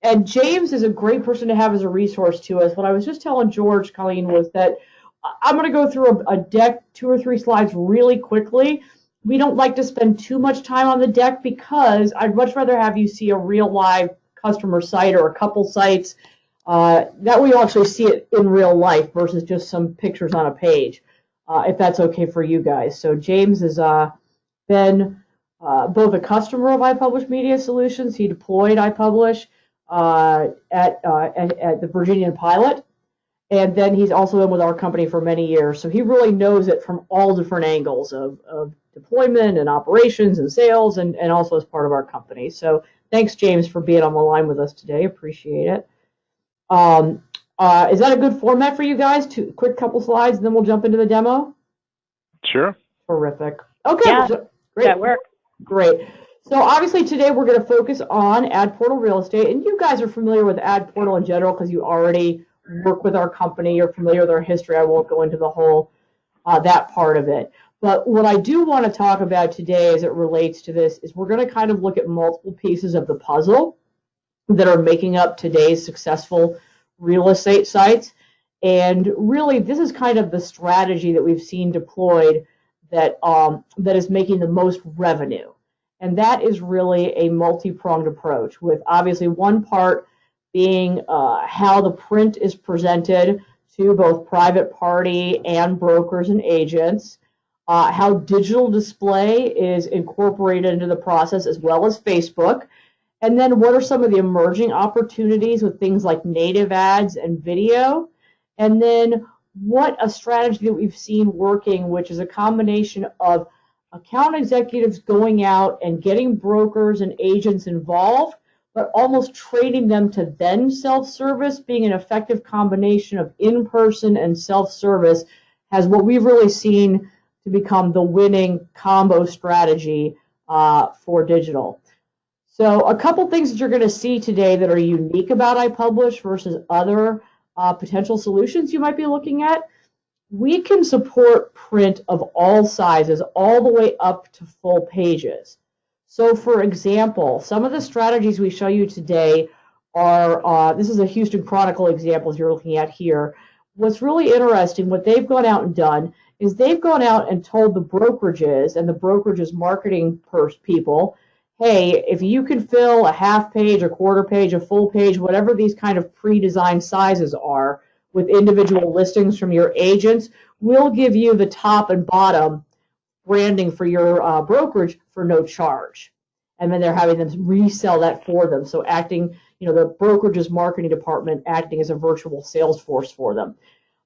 And James is a great person to have as a resource to us. What I was just telling George, Colleen, was that I'm going to go through a deck, 2 or 3 slides really quickly. We don't like to spend too much time on the deck because I'd much rather have you see a real live customer site or a couple sites. That way you'll actually see it in real life versus just some pictures on a page, if that's okay for you guys. So James has been both a customer of iPublish Media Solutions. He deployed iPublish at the Virginian pilot. And then he's also been with our company for many years. So he really knows it from all different angles of deployment and operations and sales and also as part of our company. So thanks, James, for being on the line with us today. Appreciate it. Is that a good format for you guys? Quick couple slides, and then we'll jump into the demo? Sure. Terrific. Okay. Yeah, great. that works. Great. So obviously today we're going to focus on AdPortal Real Estate. And you guys are familiar with AdPortal in general because you already work with our company. You're familiar with our history. I won't go into the whole that part of it. But what I do want to talk about today as it relates to this is we're going to kind of look at multiple pieces of the puzzle that are making up today's successful real estate sites. And really, this is kind of the strategy that we've seen deployed that is making the most revenue. And that is really a multi-pronged approach, with obviously one part being how the print is presented to both private party and brokers and agents, how digital display is incorporated into the process as well as Facebook, and then what are some of the emerging opportunities with things like native ads and video, and then what a strategy that we've seen working, which is a combination of account executives going out and getting brokers and agents involved, but almost training them to then self-service, being an effective combination of in-person and self-service, has what we've really seen to become the winning combo strategy for digital. So a couple things that you're going to see today that are unique about iPublish versus other potential solutions you might be looking at. We can support print of all sizes all the way up to full pages. So for example, some of the strategies we show you today are, this is a Houston Chronicle example you're looking at here. What's really interesting, what they've gone out and done is they've gone out and told the brokerages and the brokerages marketing people, hey, if you can fill a half page, a quarter page, a full page, whatever these kind of pre-designed sizes are with individual listings from your agents, we'll give you the top and bottom branding for your brokerage for no charge. And then they're having them resell that for them. So acting, the brokerage's marketing department acting as a virtual sales force for them.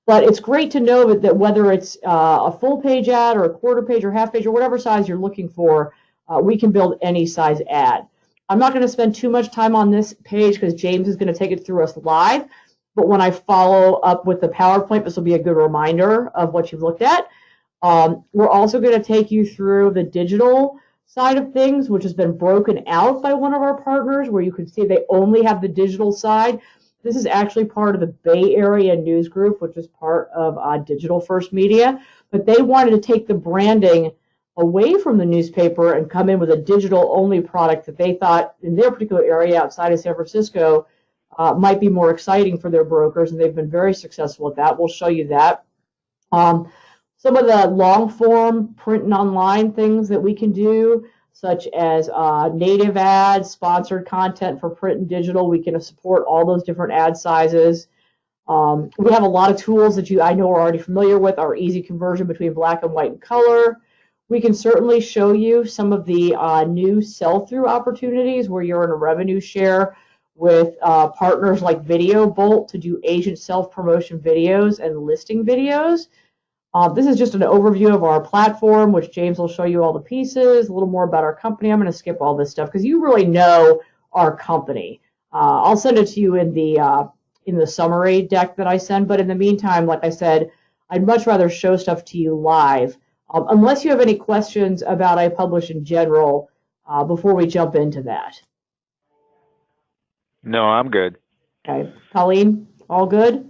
But it's great to know that whether it's a full page ad or a quarter page or half page or whatever size you're looking for, we can build any size ad. I'm not going to spend too much time on this page because James is going to take it through us live. But when I follow up with the PowerPoint, this will be a good reminder of what you've looked at. We're also going to take you through the digital side of things, which has been broken out by one of our partners, where you can see they only have the digital side. This is actually part of the Bay Area News Group, which is part of Digital First Media. But they wanted to take the branding away from the newspaper and come in with a digital-only product that they thought in their particular area outside of San Francisco might be more exciting for their brokers, and they've been very successful at that. We'll show you that. Some of the long-form print and online things that we can do, such as native ads, sponsored content for print and digital. We can support all those different ad sizes. We have a lot of tools that I know are already familiar with, our easy conversion between black and white and color. We can certainly show you some of the new sell-through opportunities where you're in a revenue share with partners like Video Bolt to do agent self-promotion videos and listing videos. This is just an overview of our platform, which James will show you all the pieces, a little more about our company. I'm going to skip all this stuff because you really know our company. I'll send it to you in the summary deck that I send, but in the meantime, like I said, I'd much rather show stuff to you live, unless you have any questions about iPublish in general before we jump into that. No, I'm good. Okay. Colleen, all good?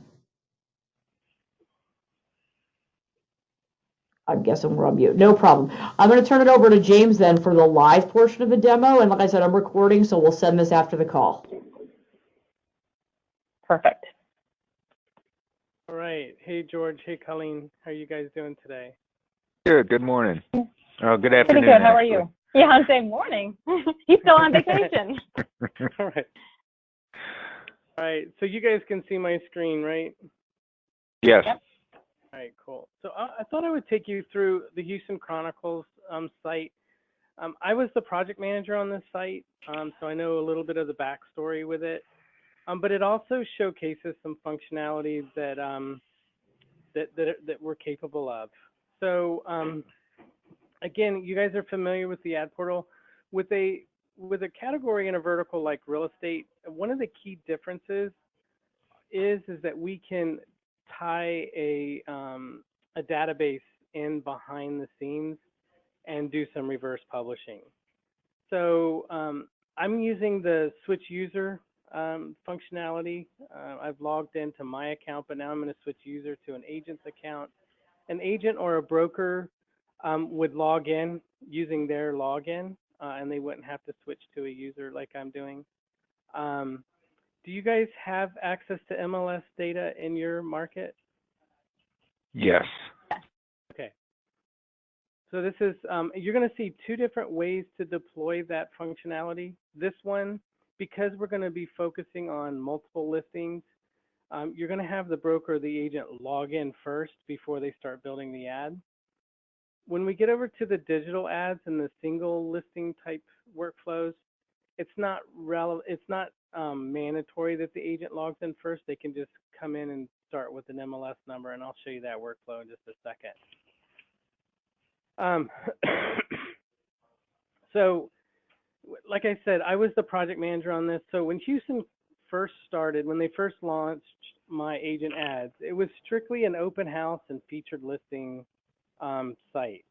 I'm guessing we're on mute. No problem. I'm going to turn it over to James then for the live portion of the demo. And like I said, I'm recording, so we'll send this after the call. Perfect. All right. Hey, George. Hey, Colleen. How are you guys doing today? Good. Good morning. Oh, good Pretty afternoon. good. How are actually. you? Yeah, I'm saying morning. He's still on vacation. All right. All right. So you guys can see my screen, right? Yes. Yep. All right, cool. So I thought I would take you through the Houston Chronicles site. I was the project manager on this site, so I know a little bit of the backstory with it. But it also showcases some functionality that that we're capable of. So again, you guys are familiar with the ad portal. With a category in a vertical like real estate, one of the key differences is that we can tie a database in behind the scenes and do some reverse publishing. So I'm using the switch user functionality. I've logged into my account, but now I'm going to switch user to an agent's account. An agent or a broker would log in using their login, and they wouldn't have to switch to a user like I'm doing. Do you guys have access to MLS data in your market? Yes. Okay. So this is, you're going to see two different ways to deploy that functionality. This one, because we're going to be focusing on multiple listings, you're going to have the broker or the agent log in first before they start building the ad. When we get over to the digital ads and the single listing type workflows, it's not relevant. It's not mandatory that the agent logs in first. They can just come in and start with an MLS number, and I'll show you that workflow in just a second. So, like I said, I was the project manager on this. So when Houston first started, when they first launched my agent ads, it was strictly an open house and featured listing site.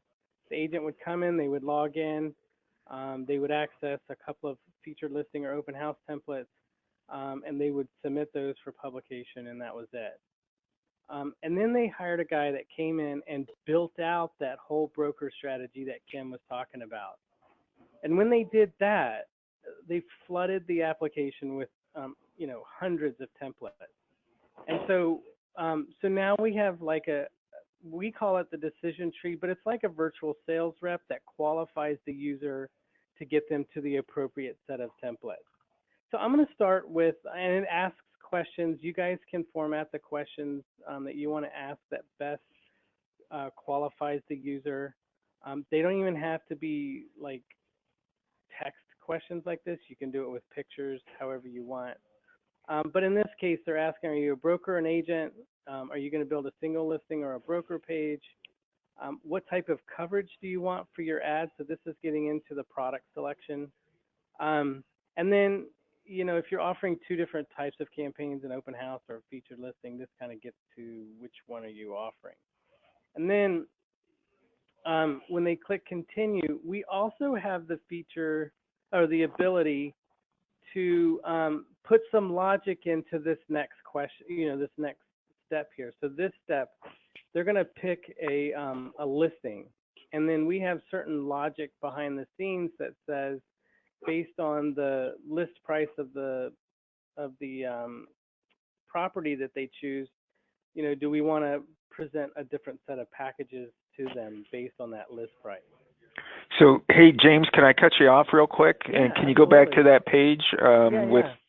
The agent would come in, they would log in, they would access a couple of featured listing or open house templates, and they would submit those for publication, and that was it. And then they hired a guy that came in and built out that whole broker strategy that Kim was talking about. And when they did that, they flooded the application with, you know, hundreds of templates. And so, so now we have like we call it the decision tree, but it's like a virtual sales rep that qualifies the user to get them to the appropriate set of templates. So I'm going to start with, and it asks questions. You guys can format the questions that you want to ask that best qualifies the user. They don't even have to be like text questions like this. You can do it with pictures, however you want. But in this case, they're asking, are you a broker or an agent? Are you going to build a single listing or a broker page? What type of coverage do you want for your ad? So this is getting into the product selection. And then, you know, if you're offering two different types of campaigns, an open house or a featured listing, this kind of gets to which one are you offering. And then when they click continue, we also have the feature or the ability to put some logic into this next question, you know, this next step here. So this step, they're going to pick a listing, and then we have certain logic behind the scenes that says, based on the list price of the property that they choose, you know, do we want to present a different set of packages to them based on that list price? So, hey, James, can I cut you off real quick? Yeah, and can you go back to that page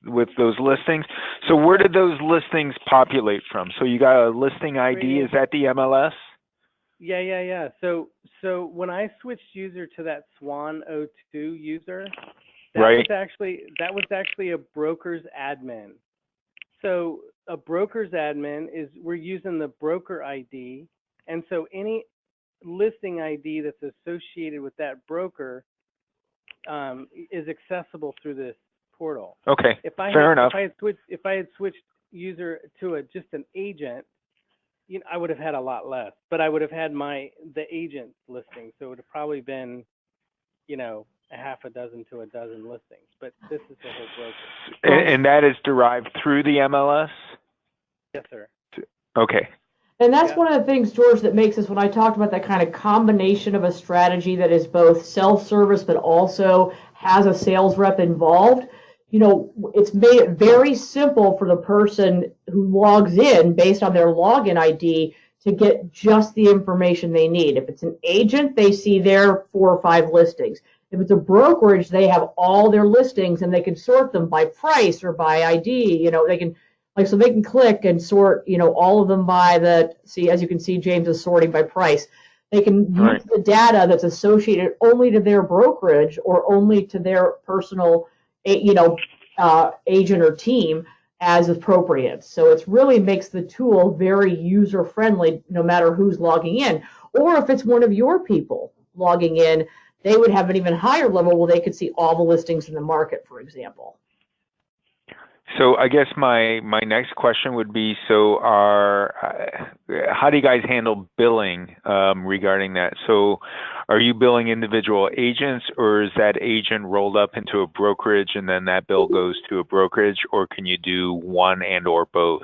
with those listings? So where did those listings populate from? So you got a listing ID. Is that the MLS? Yeah. So when I switched user to that Swan02 user, that was actually a broker's admin. So a broker's admin is, we're using the broker ID, and so any listing ID that's associated with that broker is accessible through this portal. Okay, fair enough. If I had switched user to just an agent, you know, I would have had a lot less, but I would have had the agent's listing, so it would have probably been, you know, a half a dozen to a dozen listings. But this is the whole broker. And that is derived through the MLS? Yes, sir. Okay. And that's one of the things, George, that makes us, when I talked about that kind of combination of a strategy that is both self-service but also has a sales rep involved, it's made it very simple for the person who logs in based on their login ID to get just the information they need. If it's an agent, they see their 4 or 5 listings. If it's a brokerage, they have all their listings and they can sort them by price or by ID. They can so they can click and sort, all of them by as you can see, James is sorting by price. They can use the data that's associated only to their brokerage or only to their personal, agent or team as appropriate. So it really makes the tool very user friendly no matter who's logging in. Or if it's one of your people logging in, they would have an even higher level where they could see all the listings in the market, for example. So I guess my next question would be, how do you guys handle billing regarding that? So are you billing individual agents, or is that agent rolled up into a brokerage and then that bill goes to a brokerage, or can you do one and or both?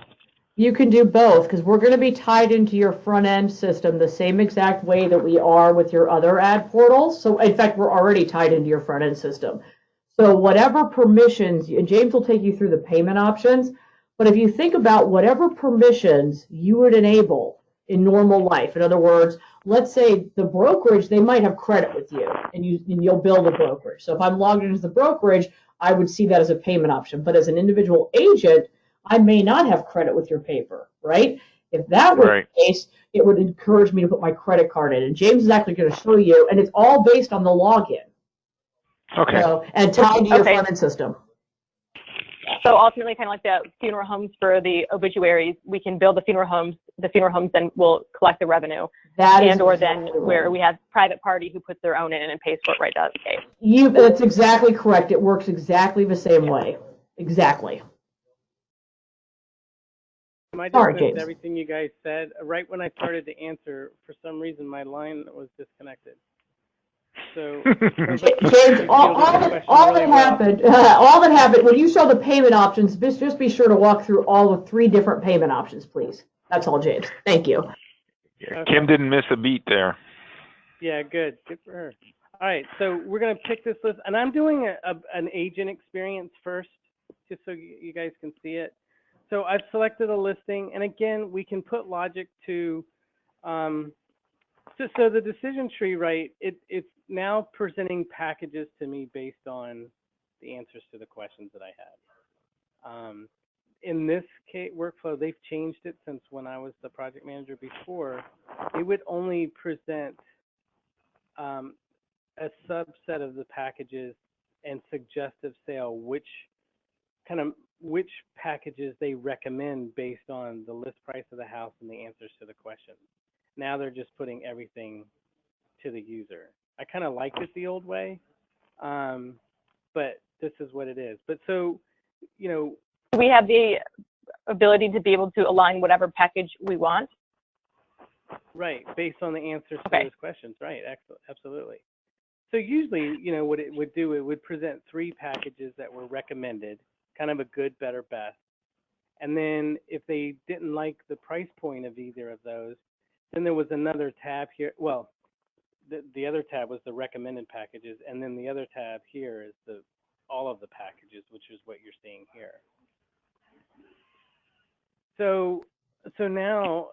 You can do both, because we're going to be tied into your front end system the same exact way that we are with your other ad portals. So in fact, we're already tied into your front end system. So whatever permissions, and James will take you through the payment options, but if you think about whatever permissions you would enable in normal life, in other words, let's say the brokerage, they might have credit with you and you'll bill the brokerage. So if I'm logged into the brokerage, I would see that as a payment option. But as an individual agent, I may not have credit with your paper, right? If that were the case, it would encourage me to put my credit card in. And James is actually going to show you, and it's all based on the login. Okay. So, and tied to your front end system. So ultimately, kind of like the funeral homes for the obituaries, we can build the funeral homes then will collect the revenue. Where we have private party who puts their own in and pays for it right out of the gate. That's exactly correct. It works exactly the same way. Exactly. I just missed everything you guys said. Right when I started to answer, for some reason my line was disconnected. So, James, all that happened when you saw the payment options, just be sure to walk through all the 3 different payment options, please. That's all, James. Thank you. Yeah, Kim didn't miss a beat there. Yeah, good for her. All right, so we're going to pick this list, and I'm doing an agent experience first, just so you guys can see it. So I've selected a listing, and again, we can put logic to, so the decision tree, right, it's now presenting packages to me based on the answers to the questions that I had. In this workflow, they've changed it since when I was the project manager before. It would only present a subset of the packages and suggestive sale, which packages they recommend based on the list price of the house and the answers to the questions. Now they're just putting everything to the user. I kind of liked it the old way, but this is what it is. But so, we have the ability to be able to align whatever package we want. Right, based on the answers to those questions. Right, absolutely. So usually, what it would do, it would present 3 packages that were recommended, kind of a good, better, best. And then if they didn't like the price point of either of those, then there was another tab here. Well, the other tab was the recommended packages, and then the other tab here is all of the packages, which is what you're seeing here. So now,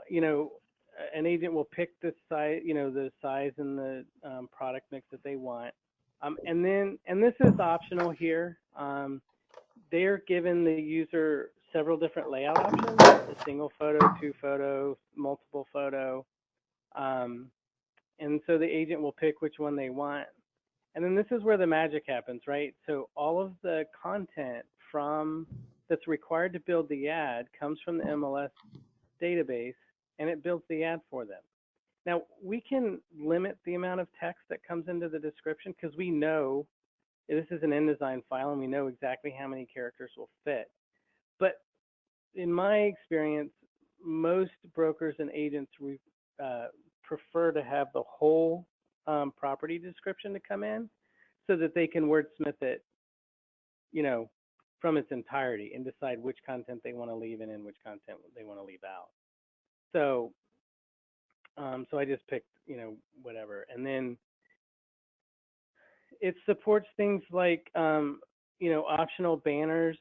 an agent will pick the size, the size and the product mix that they want. And this is optional here. They're given the user several different layout options: a single photo, 2 photo, multiple photo. And so the agent will pick which one they want. And then this is where the magic happens, right? So all of the content that's required to build the ad comes from the MLS database, and it builds the ad for them. Now, we can limit the amount of text that comes into the description because we know this is an InDesign file, and we know exactly how many characters will fit. But in my experience, most brokers and agents prefer to have the whole property description to come in so that they can wordsmith it, from its entirety and decide which content they want to leave in and which content they want to leave out. So, so I just picked, whatever. And then it supports things like optional banners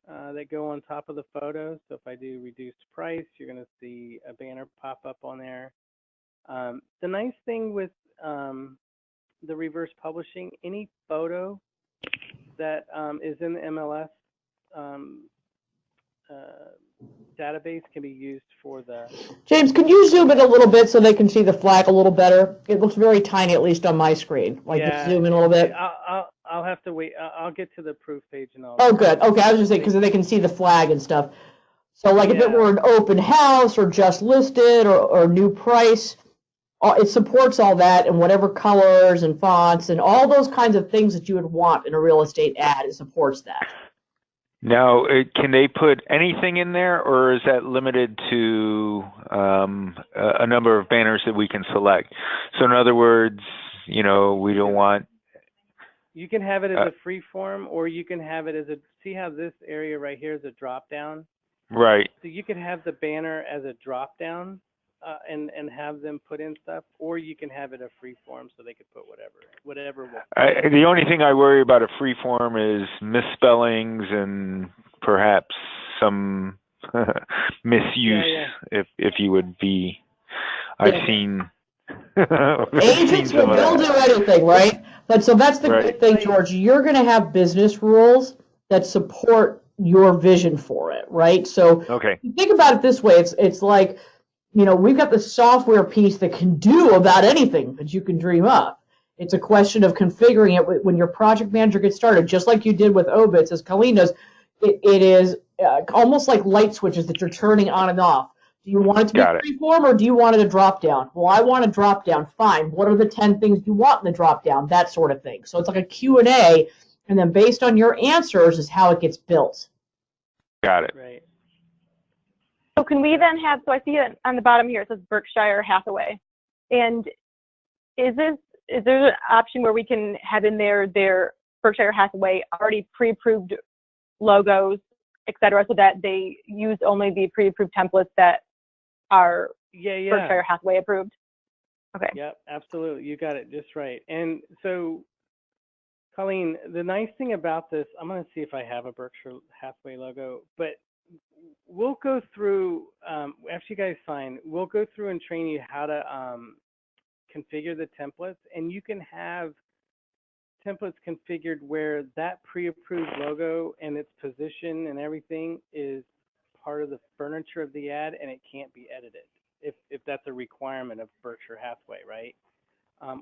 that go on top of the photo. So if I do reduced price, you're going to see a banner pop up on there. The nice thing with the reverse publishing, any photo that is in the MLS database can be used for the. James, can you zoom in a little bit so they can see the flag a little better? It looks very tiny, at least on my screen. Like, just zoom in a little bit. I'll have to wait. I'll get to the proof page and I'll. Oh, good. Okay, I was just saying because they can see the flag and stuff. So, like, if it were an open house or just listed or new price, it supports all that and whatever colors and fonts and all those kinds of things that you would want in a real estate ad. It supports that. Now, can they put anything in there, or is that limited to a number of banners that we can select? So, in other words, we don't want. You can have it as a free form, or you can have it as a. See how this area right here is a drop down? Right. So you could have the banner as a drop down, and have them put in stuff, or you can have it a free form so they could put whatever. The only thing I worry about a free form is misspellings and perhaps some misuse. If you would be, I've seen. Agents will do anything, right? But so that's the good thing, George. You're going to have business rules that support your vision for it, right? So think about it this way: it's like, we've got the software piece that can do about anything that you can dream up. It's a question of configuring it when your project manager gets started, just like you did with Obits, as Colleen does. It is almost like light switches that you're turning on and off. Do you want it to be freeform or do you want it to drop down? Well, I want a drop down. Fine. What are the 10 things you want in the drop down? That sort of thing. So it's like a Q&A, and then based on your answers is how it gets built. Got it. Right. So can we then have, so I see it on the bottom here, it says Berkshire Hathaway. And is there an option where we can have in there their Berkshire Hathaway already pre-approved logos, et cetera, so that they use only the pre-approved templates that are Berkshire Hathaway approved? Okay. Yep, absolutely. You got it just right. And so, Colleen, the nice thing about this, I'm going to see if I have a Berkshire Hathaway logo, but we'll go through, after you guys sign, we'll go through and train you how to configure the templates, and you can have templates configured where that pre-approved logo and its position and everything is part of the furniture of the ad, and it can't be edited if that's a requirement of Berkshire Hathaway, right?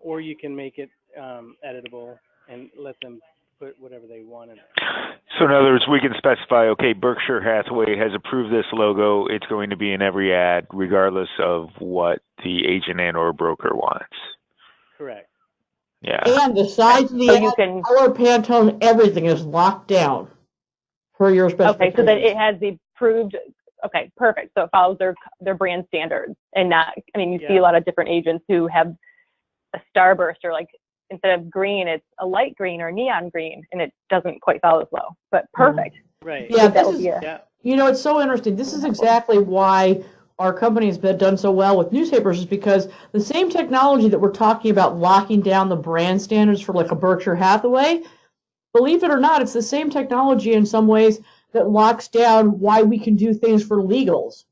Or you can make it editable and let them put whatever they want in it. So in other words, we can specify, okay, Berkshire Hathaway has approved this logo. It's going to be in every ad, regardless of what the agent and or broker wants. Correct. Yeah. And the size of the ad, color, Pantone, everything is locked down per your specifications. Okay, so that it has the approved. Okay, perfect. So it follows their brand standards, and not. I mean, you see a lot of different agents who have a starburst, or like instead of green, it's a light green or neon green, and it doesn't quite follow as well. But perfect. Right. Yeah, it's so interesting. This is exactly why our company has done so well with newspapers, is because the same technology that we're talking about locking down the brand standards for like a Berkshire Hathaway, believe it or not, it's the same technology in some ways that locks down why we can do things for legals.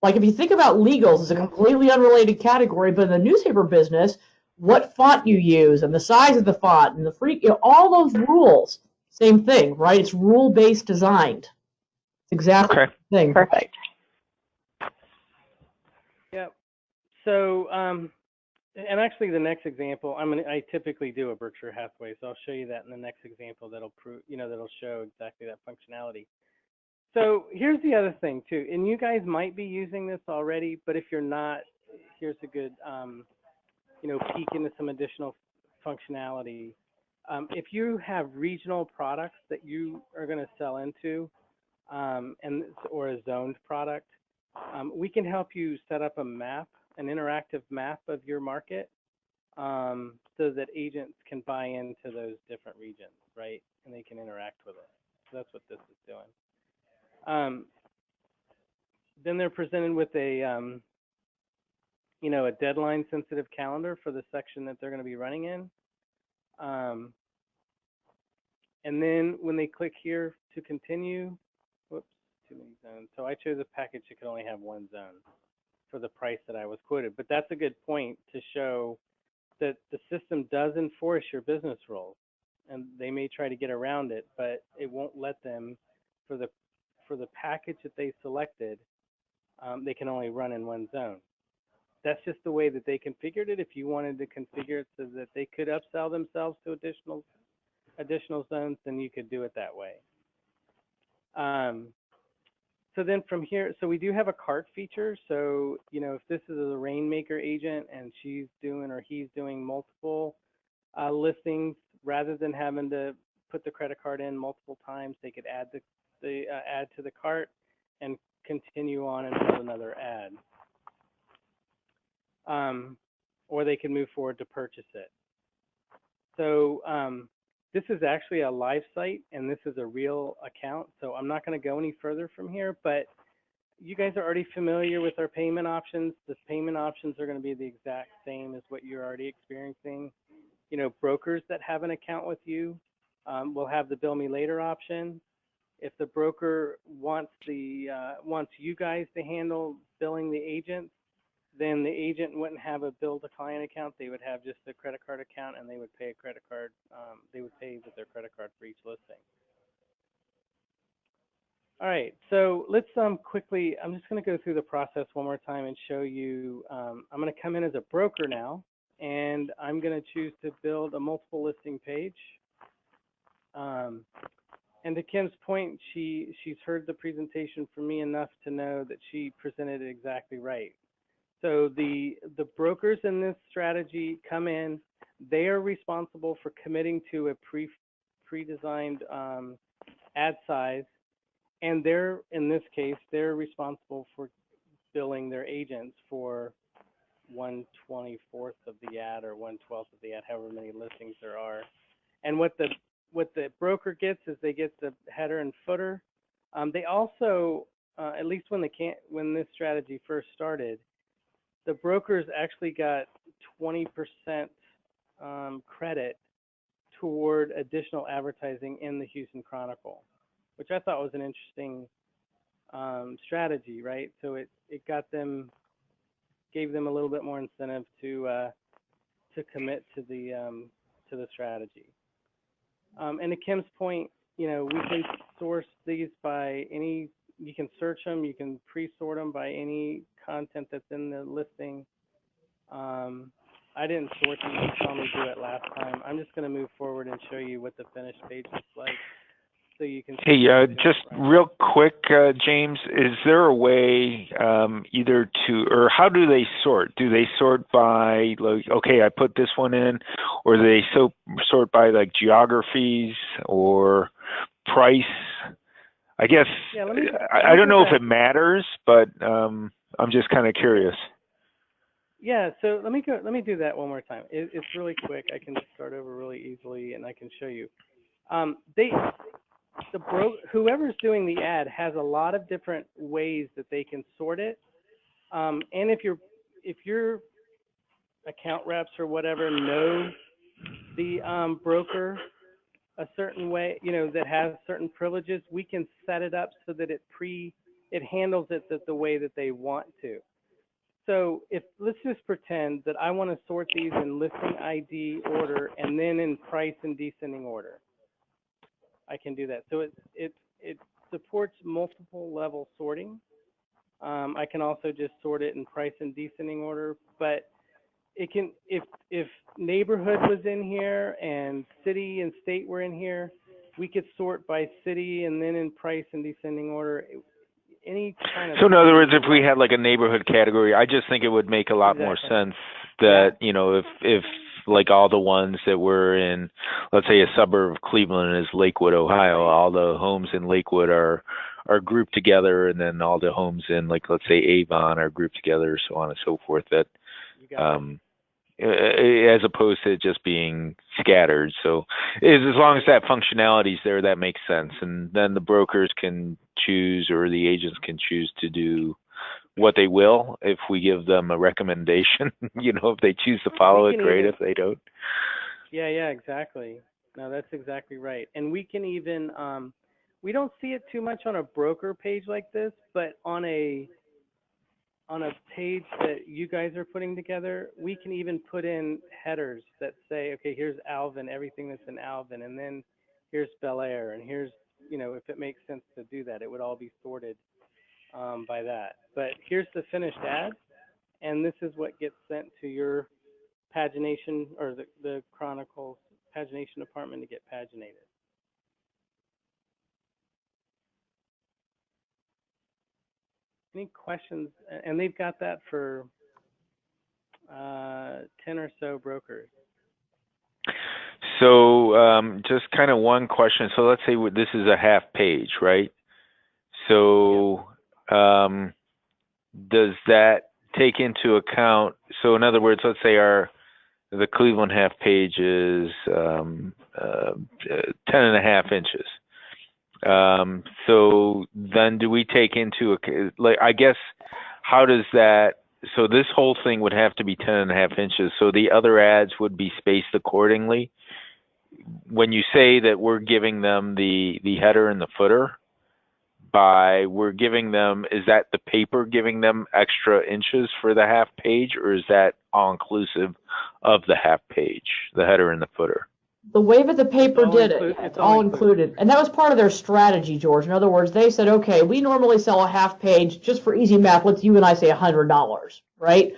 Like if you think about legals, it's a completely unrelated category, but in the newspaper business, what font you use and the size of the font and the all those rules, same thing, right? It's rule-based designed. It's exactly the thing. Perfect. Yep. So, and actually the next example, I typically do a Berkshire Hathaway, so I'll show you that in the next example that'll prove, that'll show exactly that functionality. So here's the other thing too, and you guys might be using this already, but if you're not, here's a good, peek into some additional functionality. If you have regional products that you are going to sell into, or a zoned product, we can help you set up a map, an interactive map of your market, so that agents can buy into those different regions, right? And they can interact with it. So that's what this is doing. Then they're presented with a, a deadline-sensitive calendar for the section that they're going to be running in. And then when they click here to continue, whoops, too many zones. So I chose a package that could only have one zone for the price that I was quoted. But that's a good point to show that the system does enforce your business rules, and they may try to get around it, but it won't let them for the package that they selected. They can only run in one zone. That's just the way that they configured it. If you wanted to configure it so that they could upsell themselves to additional zones, then you could do it that way. So then from here, so we do have a cart feature. So, you know, if this is a rainmaker agent and she's doing or he's doing multiple listings, rather than having to put the credit card in multiple times, they could add the add to the cart and continue on and build another ad. Or they can move forward to purchase it. So this is actually a live site, and this is a real account. So I'm not going to go any further from here, but you guys are already familiar with our payment options. The payment options are going to be the exact same as what you're already experiencing. You know, brokers that have an account with you will have the bill me later option. If the broker wants you guys to handle billing the agents, then the agent wouldn't have a bill to client account. They would have just a credit card account, and they would pay a credit card. They would pay with their credit card for each listing. All right, so let's quickly, I'm just going to go through the process one more time and show you. I'm going to come in as a broker now, and I'm going to choose to build a multiple listing page. And to Kim's point, she's heard the presentation from me enough to know that she presented it exactly right. So the brokers in this strategy come in. They are responsible for committing to a pre-designed ad size, and in this case, they're responsible for billing their agents for 1/24th of the ad or 1/12th of the ad, however many listings there are. And what the broker gets is they get the header and footer. They also, at least when this strategy first started, the brokers actually got 20% credit toward additional advertising in the Houston Chronicle, which I thought was an interesting strategy, right? So it gave them a little bit more incentive to commit to the strategy. And to Kim's point, you know, we can source these by any. You can search them. You can pre-sort them by any content that's in the listing. I didn't sort them. You saw me do it last time. I'm just going to move forward and show you what the finished page looks like, so you can. Hey, just real quick, James, is there a way either to, or how do they sort? Do they sort by, like, okay, I put this one in, or do they sort by like geographies or price? I guess, yeah, I don't know if it matters, but I'm just kind of curious. Yeah, so let me do that one more time. It's really quick. I can start over really easily, and I can show you. Whoever's doing the ad has a lot of different ways that they can sort it. And if your account reps or whatever know the broker a certain way, you know, that has certain privileges, we can set it up so that it handles it the way that they want to. So let's just pretend that I want to sort these in listing ID order and then in price and descending order. I can do that. So it supports multiple level sorting. I can also just sort it in price and descending order, but it can, if neighborhood was in here and city and state were in here, we could sort by city and then in price and descending order. Any kind of. So in other words, if we had like a neighborhood category, I just think it would make a lot more sense that, you know, if like all the ones that were in, let's say a suburb of Cleveland is Lakewood, Ohio, all the homes in Lakewood are grouped together, and then all the homes in, like, let's say Avon are grouped together, so on and so forth, that as opposed to just being scattered. So as long as that functionality is there, that makes sense. And then the brokers can choose, or the agents can choose to do what they will if we give them a recommendation. You know, if they choose to follow it, great. If they don't. Yeah, exactly. No, that's exactly right. And we can even, we don't see it too much on a broker page like this, but on a page that you guys are putting together, we can even put in headers that say, okay, here's Alvin, everything that's in Alvin, and then here's Bel Air, and here's, if it makes sense to do that, it would all be sorted by that. But here's the finished ad, and this is what gets sent to your pagination, or the Chronicles pagination department to get paginated. Any questions? And they've got that for 10 or so brokers. So just kind of one question. So let's say this is a half page, right? So does that take into account, so in other words, let's say the Cleveland half page is 10.5 inches. So then do we take into, like, I guess, how does that, so this whole thing would have to be 10.5 inches. So the other ads would be spaced accordingly. When you say that we're giving them the header and the footer, we're giving them, is that the paper giving them extra inches for the half page, or is that all inclusive of the half page, the header and the footer? The way that the paper did it, it's all included. And that was part of their strategy, George. In other words, they said, okay, we normally sell a half page, just for easy math, let's you and I say $100, right?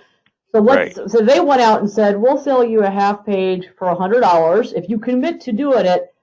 So they went out and said, we'll sell you a half page for $100 if you commit to doing it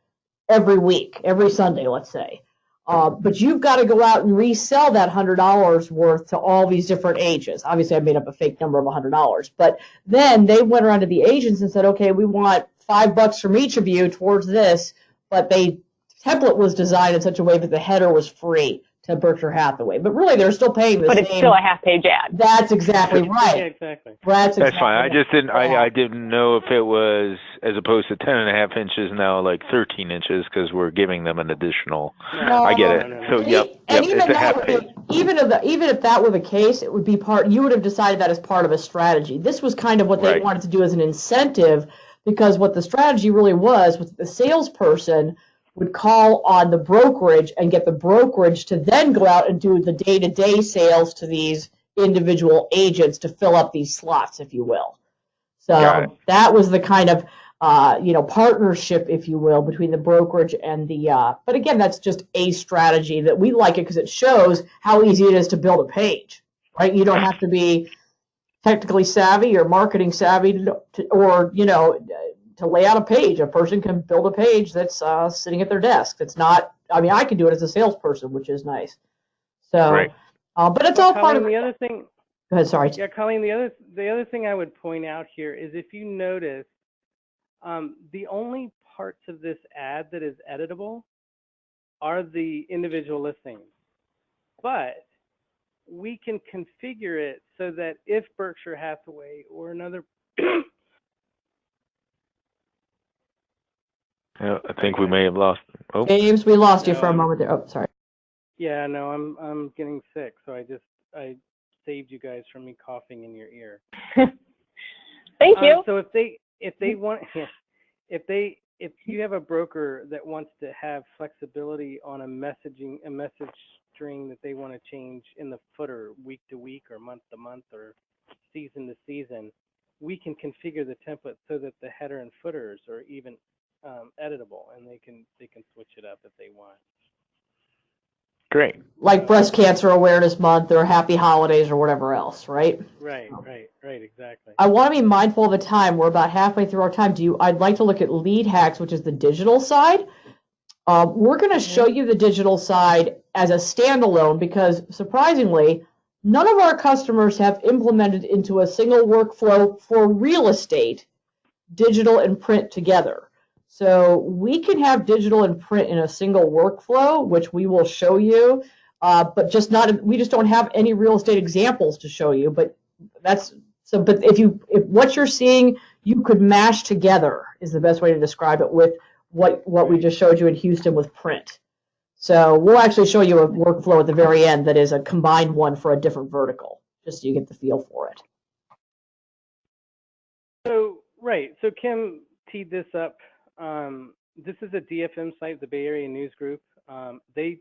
every week, every Sunday, let's say. But you've got to go out and resell that $100 worth to all these different agents. Obviously, I made up a fake number of $100. But then they went around to the agents and said, okay, we want $5 from each of you towards this. But the template was designed in such a way that the header was free to Berkshire Hathaway. But really, they're still paying the same. But it's still a half-page ad. That's exactly right. Yeah, exactly. That's fine. I just didn't. I didn't know if it was, as opposed to 10.5 inches, now like 13 inches, because we're giving them an additional. No, I get it. No. So it's a half page. Even if that were the case, it would be part. You would have decided that as part of a strategy. This was kind of what they wanted to do as an incentive, because what the strategy really was the salesperson would call on the brokerage and get the brokerage to then go out and do the day-to-day sales to these individual agents to fill up these slots, if you will. So that was the kind of partnership, if you will, between the brokerage and the. But again, that's just a strategy that we like it because it shows how easy it is to build a page, right? You don't have to be technically savvy or marketing savvy to lay out a page. A person can build a page that's sitting at their desk. It's not. I mean, I can do it as a salesperson, which is nice. So, but it's all part of the other thing. Go ahead. Sorry. Yeah, Colleen. The other thing I would point out here is, if you notice, the only parts of this ad that is editable are the individual listings, but we can configure it so that if Berkshire Hathaway or another I think we may have lost. Oh. James, we lost you for a moment there. Oh, sorry. Yeah, no, I'm getting sick, so I saved you guys from me coughing in your ear. Thank you. So if you have a broker that wants to have flexibility on a message string that they want to change in the footer week to week or month to month or season to season, we can configure the template so that the header and footers are even editable, and they can switch it up if they want. Great. Like Breast Cancer Awareness Month or Happy Holidays or whatever else, right? Right, exactly. I want to be mindful of the time. We're about halfway through our time. I'd like to look at Lead Hacks, which is the digital side. We're going to show you the digital side as a standalone because, surprisingly, none of our customers have implemented into a single workflow for real estate digital and print together. So we can have digital and print in a single workflow, which we will show you, but we just don't have any real estate examples to show you. But if what you're seeing, you could mash together is the best way to describe it with what we just showed you in Houston with print. So we'll actually show you a workflow at the very end that is a combined one for a different vertical, just so you get the feel for it. So Kim teed this up this is a DFM site, the Bay Area News Group. They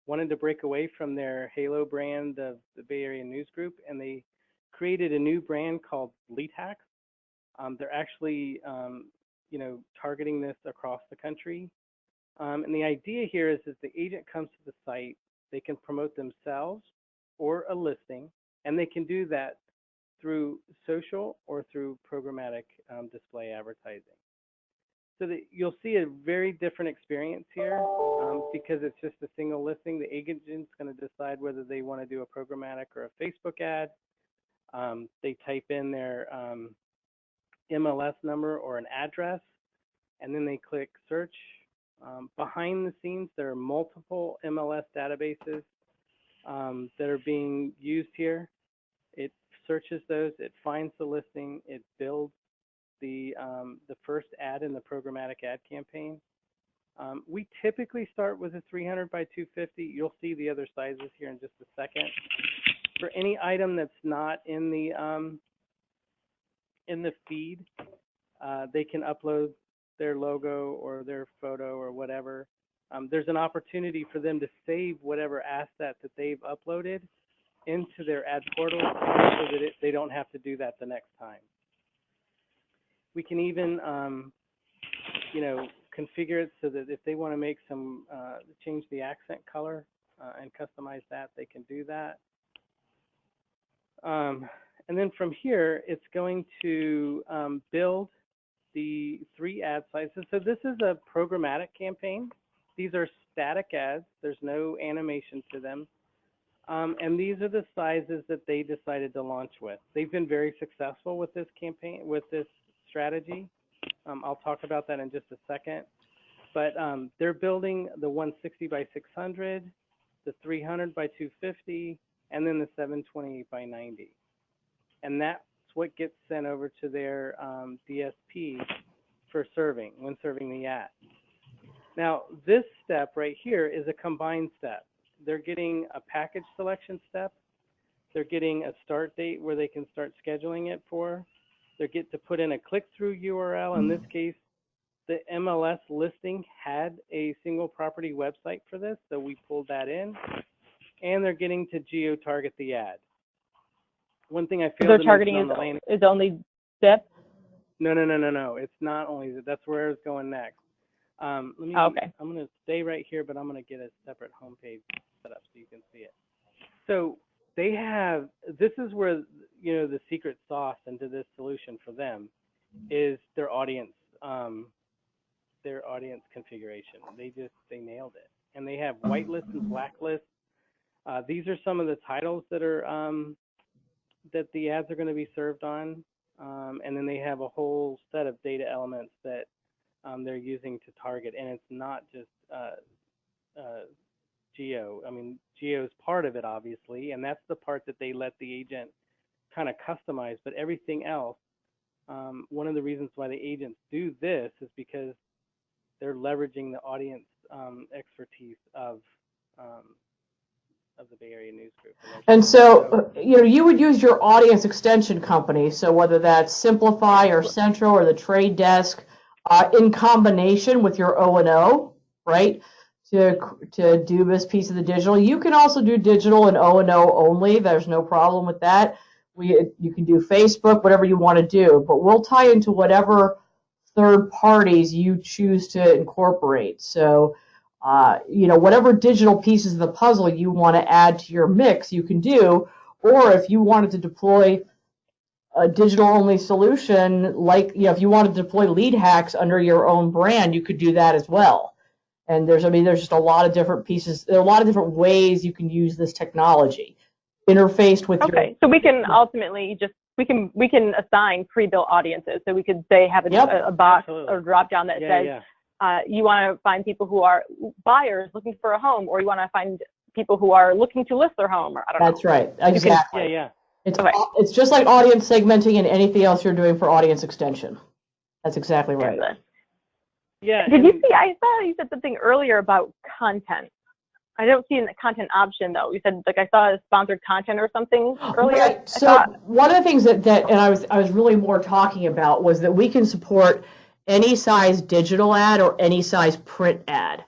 wanted to break away from their Halo brand of the Bay Area News Group, and they created a new brand called Lead Hacks. They're actually, targeting this across the country. And the idea here is that the agent comes to the site, they can promote themselves or a listing, and they can do that through social or through programmatic display advertising. So that you'll see a very different experience here because it's just a single listing. The agent's going to decide whether they want to do a programmatic or a Facebook ad. They type in their MLS number or an address, and then they click search. Behind the scenes, there are multiple MLS databases that are being used here. It searches those, it finds the listing, it builds the first ad in the programmatic ad campaign. We typically start with a 300 by 250. You'll see the other sizes here in just a second. For any item that's not in the feed, they can upload their logo or their photo or whatever. There's an opportunity for them to save whatever asset that they've uploaded into their ad portal so that they don't have to do that the next time. We can even, configure it so that if they want to make some, change the accent color and customize that, they can do that. And then from here, it's going to build the 3 ad sizes. So this is a programmatic campaign. These are static ads. There's no animation to them. And these are the sizes that they decided to launch with. They've been very successful with this campaign, with this strategy. I'll talk about that in just a second. But they're building the 160 by 600, the 300 by 250, and then the 720 by 90. And that's what gets sent over to their DSP for serving, when serving the ad. Now, this step right here is a combined step. They're getting a package selection step. They're getting a start date where they can start scheduling it for. They get to put in a click-through URL. In this case, the MLS listing had a single property website for this, so we pulled that in. And they're getting to geo-target the ad. One thing I feel their targeting is only zip? No. It's not only zip. That's where it's going next. Okay. I'm going to stay right here, but I'm going to get a separate homepage set up so you can see it. So they have, this is where, the secret sauce into this solution for them is their audience configuration. They nailed it. And they have whitelist and blacklist. These are some of the titles that are, that the ads are going to be served on. And then they have a whole set of data elements that they're using to target. And it's not just geo. I mean, geo is part of it, obviously, and that's the part that they let the agent kind of customize. But everything else, one of the reasons why the agents do this is because they're leveraging the audience expertise of the Bay Area News Group. And so, you would use your audience extension company, so whether that's Simplify or Central or the Trade Desk, in combination with your O&O, right, to do this piece of the digital. You can also do digital and O&O only. There's no problem with that. You can do Facebook, whatever you want to do, but we'll tie into whatever third parties you choose to incorporate. So, whatever digital pieces of the puzzle you want to add to your mix, you can do. Or if you wanted to deploy a digital-only solution, like if you wanted to deploy Lead Hacks under your own brand, you could do that as well. And there's just a lot of different pieces. There are a lot of different ways you can use this technology, interfaced with your. Okay, so we can ultimately we can assign pre-built audiences. So we could say have a box or drop down that says. You want to find people who are buyers looking for a home, or you want to find people who are looking to list their home, or I don't know. That's right. Exactly. Yeah. It's just like audience segmenting and anything else you're doing for audience extension. That's exactly right. Yeah. Did you see? I saw you said something earlier about content. I don't see the content option though. You said I saw sponsored content or something earlier. Right. So one of the things that and I was really more talking about was that we can support any size digital ad or any size print ad.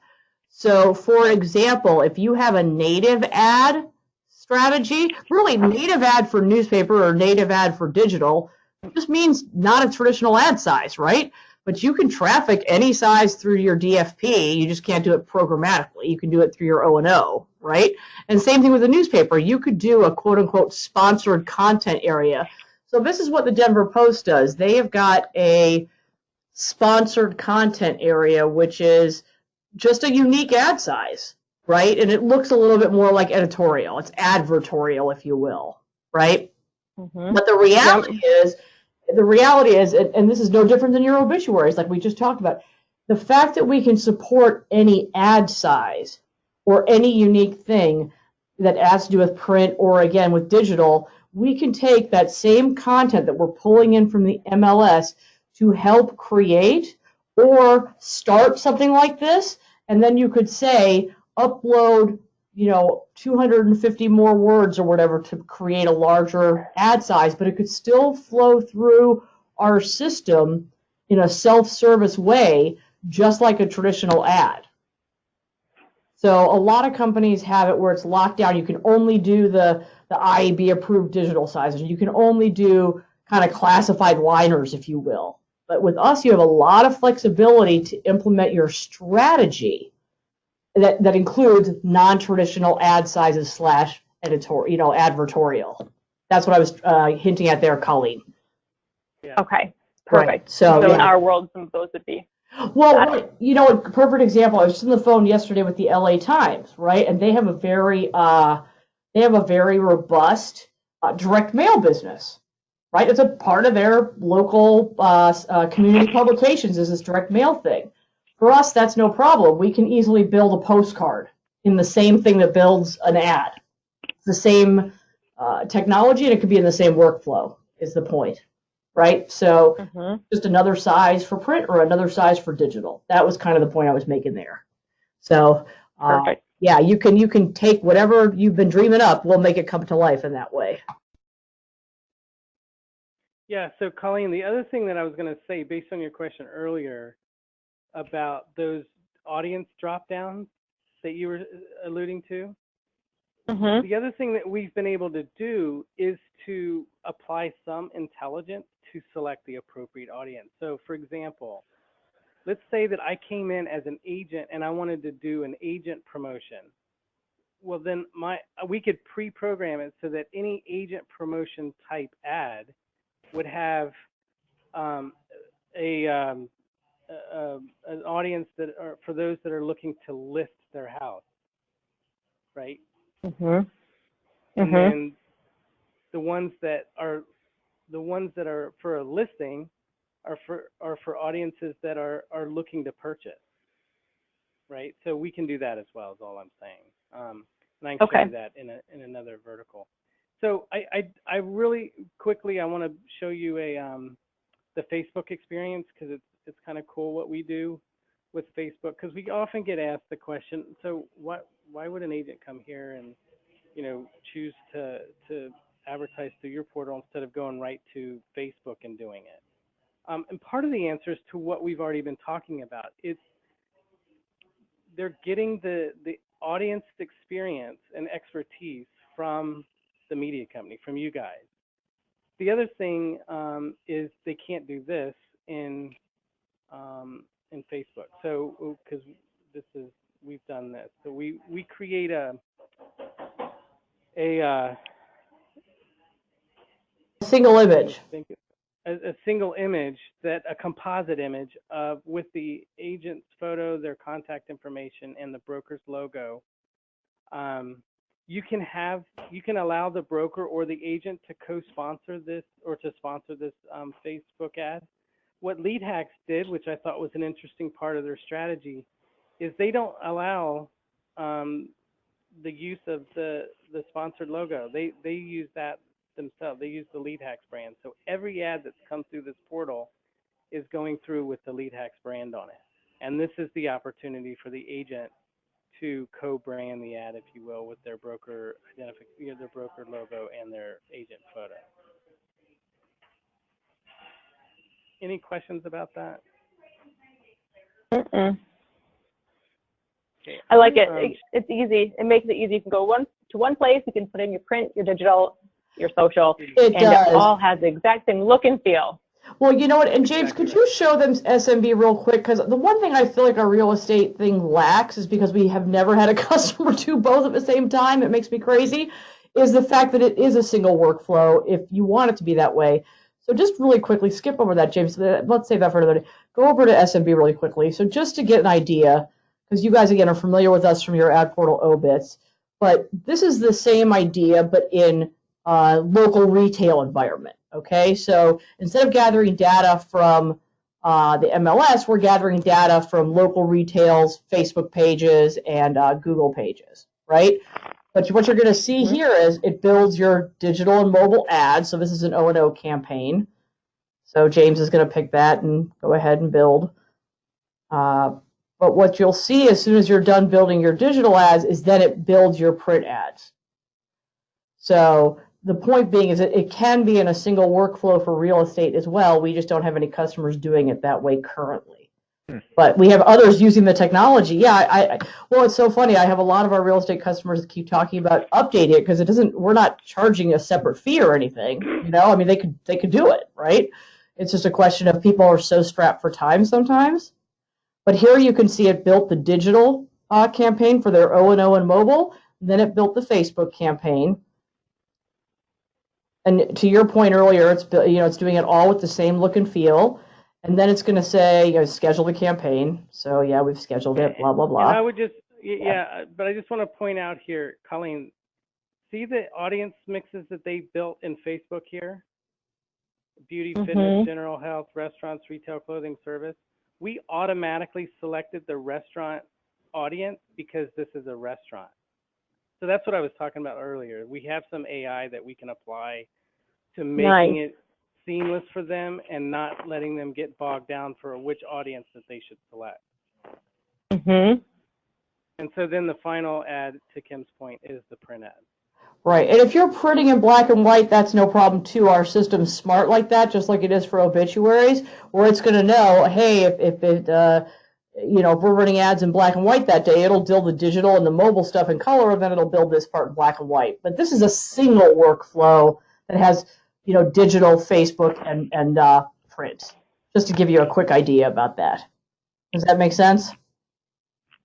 So for example, if you have a native ad strategy, really native ad for newspaper or native ad for digital just means not a traditional ad size, right? But you can traffic any size through your DFP. You just can't do it programmatically. You can do it through your O&O, right? And same thing with the newspaper. You could do a quote-unquote sponsored content area. So this is what the Denver Post does. They have got a sponsored content area, which is just a unique ad size, right? And it looks a little bit more like editorial. It's advertorial, if you will, right? Mm-hmm. But the reality is, and this is no different than your obituaries, like we just talked about, the fact that we can support any ad size or any unique thing that has to do with print or, again, with digital, we can take that same content that we're pulling in from the MLS to help create or start something like this, and then you could say, upload 250 more words or whatever to create a larger ad size, but it could still flow through our system in a self-service way, just like a traditional ad. So a lot of companies have it where it's locked down. You can only do the IAB approved digital sizes. You can only do kind of classified liners, if you will. But with us, you have a lot of flexibility to implement your strategy that includes non-traditional ad sizes / editorial, advertorial. That's what I was hinting at there, Colleen. Yeah. Okay, perfect. Right. So in yeah. our world, some of those would be. Well, a perfect example. I was just on the phone yesterday with the LA Times, right? And they have a very robust direct mail business, right? It's a part of their local community publications is this direct mail thing. For us, that's no problem. We can easily build a postcard in the same thing that builds an ad. It's the same technology, and it could be in the same workflow, is the point, right? So just another size for print or another size for digital. That was kind of the point I was making there. So yeah, you can take whatever you've been dreaming up. We'll make it come to life in that way. Yeah, so Colleen, the other thing that I was going to say, based on your question earlier about those audience drop downs that you were alluding to, the other thing that we've been able to do is to apply some intelligence to select the appropriate audience. So for example, let's say that I came in as an agent and I wanted to do an agent promotion. Well, then we could pre-program it so that any agent promotion type ad would have an audience that are for those that are looking to list their house, right? And then the ones that are for a listing are for audiences that are looking to purchase, right? So we can do that as well, is all I'm saying. And I can show you that in another vertical. So I really quickly I want to show you the Facebook experience, because it's kind of cool what we do with Facebook, because we often get asked the question, so why would an agent come here and choose to advertise through your portal instead of going right to Facebook and doing it? And part of the answer is to what we've already been talking about. They're getting the audience experience and expertise from the media company, from you guys. The other thing is they can't do this in Facebook. So because we've done this. So we create a single image. A single image, a composite image with the agent's photo, their contact information, and the broker's logo. You can allow the broker or the agent to co-sponsor this or to sponsor this Facebook ad. What Lead Hacks did, which I thought was an interesting part of their strategy, is they don't allow the use of the sponsored logo. They use that themselves. They use the Lead Hacks brand. So every ad that's come through this portal is going through with the Lead Hacks brand on it. And this is the opportunity for the agent to co-brand the ad, if you will, with their broker identification, their broker logo and their agent photo. Any questions about that? Mm-mm. Okay. I like it. It's easy. It makes it easy. You can go to one place. You can put in your print, your digital, your social, It and does. it all has the exact same look and feel. Well, you know what? And James, could you show them SMB real quick? Because the one thing I feel like our real estate thing lacks is because we have never had a customer do both at the same time. It makes me crazy. Is the fact that it is a single workflow if you want it to be that way. So just really quickly, skip over that, James. Let's save that for another day. Go over to SMB really quickly. So just to get an idea, because you guys, again, are familiar with us from your AdPortal obits, but this is the same idea, but in local retail environment. Okay, so instead of gathering data from the MLS, we're gathering data from local retails, Facebook pages, and Google pages, right? But what you're going to see here is it builds your digital and mobile ads. So this is an O&O campaign. So James is going to pick that and go ahead and build. But what you'll see as soon as you're done building your digital ads is then it builds your print ads. So the point being is that it can be in a single workflow for real estate as well. We just don't have any customers doing it that way currently. But we have others using the technology. Yeah, well, it's so funny. I have a lot of our real estate customers that keep talking about updating it because it doesn't. We're not charging a separate fee or anything. You know, I mean, they could do it, right? It's just a question of people are so strapped for time sometimes. But here you can see it built the digital campaign for their O&O and mobile. Then it built the Facebook campaign. And to your point earlier, it's it's doing it all with the same look and feel. And then it's going to say, schedule the campaign. So yeah, we've scheduled it, blah, blah, blah. And I would just, but I just want to point out here, Colleen, see the audience mixes that they built in Facebook here? Beauty, fitness, general health, restaurants, retail, clothing, service. We automatically selected the restaurant audience because this is a restaurant. So that's what I was talking about earlier. We have some AI that we can apply to making it seamless for them and not letting them get bogged down for which audience that they should select. And so then the final ad, to Kim's point, is the print ad. Right. And if you're printing in black and white, that's no problem too. Our system's smart like that, just like it is for obituaries, where it's going to know, hey, if we're running ads in black and white that day, it'll build the digital and the mobile stuff in color, and then it'll build this part in black and white. But this is a single workflow that has digital, Facebook, and print, just to give you a quick idea about that. Does that make sense?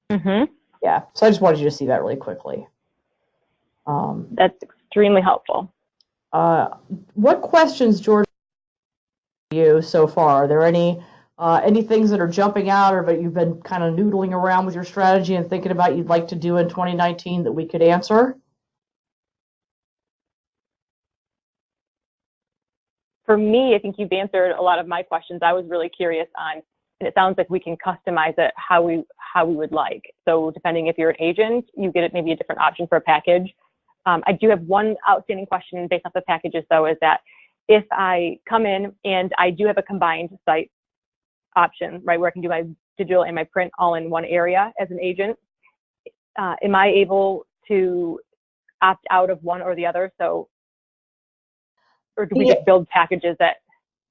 Yeah, so I just wanted you to see that really quickly. That's extremely helpful. What questions, George, have you so far? Are there any things that are jumping out or that you've been kind of noodling around with your strategy and thinking about you'd like to do in 2019 that we could answer? For me, I think you've answered a lot of my questions. I was really curious on, and it sounds like we can customize it how we would like. So depending if you're an agent, you get maybe a different option for a package. I do have one outstanding question based off the packages, though, is that if I come in and I do have a combined site option, right, where I can do my digital and my print all in one area as an agent, am I able to opt out of one or the other? So, or do we just build packages that?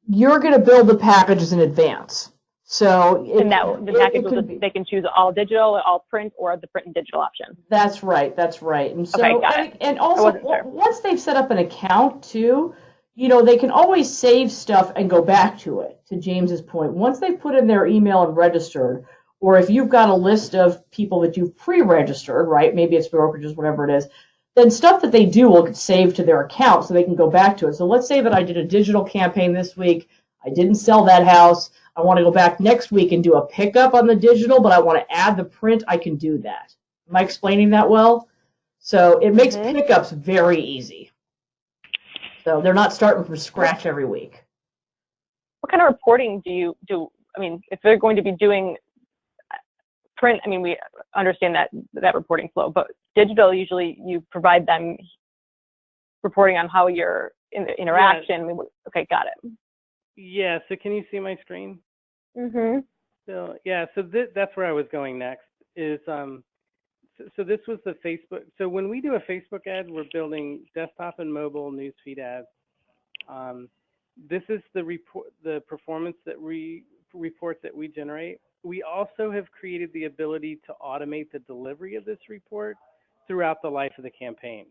You're going to build the packages in advance. So they can choose all digital, all print, or the print and digital option. That's right. And so, okay, got it. And also, once they've set up an account too, they can always save stuff and go back to it. To James's point, once they put in their email and registered, or if you've got a list of people that you've pre-registered, right? Maybe it's brokerages, whatever it is. Then stuff that they do will get saved to their account, so they can go back to it. So let's say that I did a digital campaign this week. I didn't sell that house. I want to go back next week and do a pickup on the digital, but I want to add the print. I can do that. Am I explaining that well? So it makes pickups very easy. So they're not starting from scratch every week. What kind of reporting do you do? I mean, if they're going to be doing print, I mean, we understand that reporting flow, but digital, usually you provide them reporting on how you're in the interaction. Yeah. Okay, got it. Yeah, so can you see my screen? So yeah, so that's where I was going next is, so this was the Facebook. So when we do a Facebook ad, we're building desktop and mobile newsfeed ads. This is the performance that reports that we generate. we also have created the ability to automate the delivery of this report throughout the life of the campaign.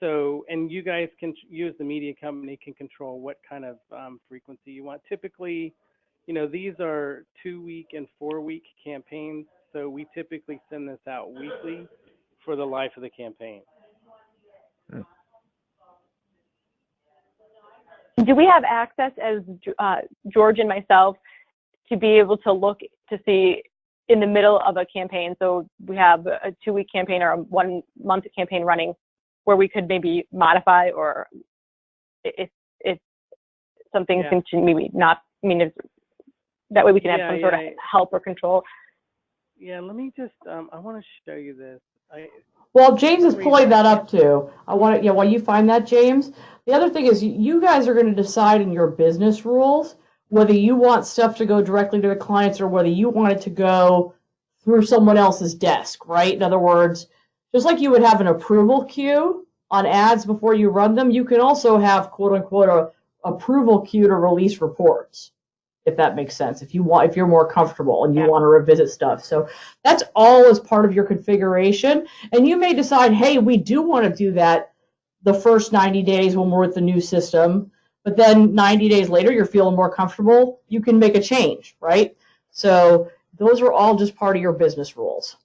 So, and you guys can, you as the media company can control what kind of frequency you want. Typically, you know, these are 2-week and 4-week campaigns. So we typically send this out weekly for the life of the campaign. Do we have access as George and myself to be able to look to see in the middle of a campaign? So we have a 2-week campaign or a 1-month campaign running where we could maybe modify, or if something can maybe not, I mean, if, that way we can have some sort of help or control. Yeah, let me just, I want to show you this. Well, James is pulling that up too. I want to, while you find that, James, the other thing is you guys are going to decide in your business rules whether you want stuff to go directly to the clients or whether you want it to go through someone else's desk, right? In other words, just like you would have an approval queue on ads before you run them, you can also have quote unquote a approval queue to release reports, if that makes sense. If you're more comfortable and you want to revisit stuff. So that's all as part of your configuration. And you may decide, hey, we do want to do that the first 90 days when we're with the new system, but then 90 days later you're feeling more comfortable, you can make a change, right? So those are all just part of your business rules.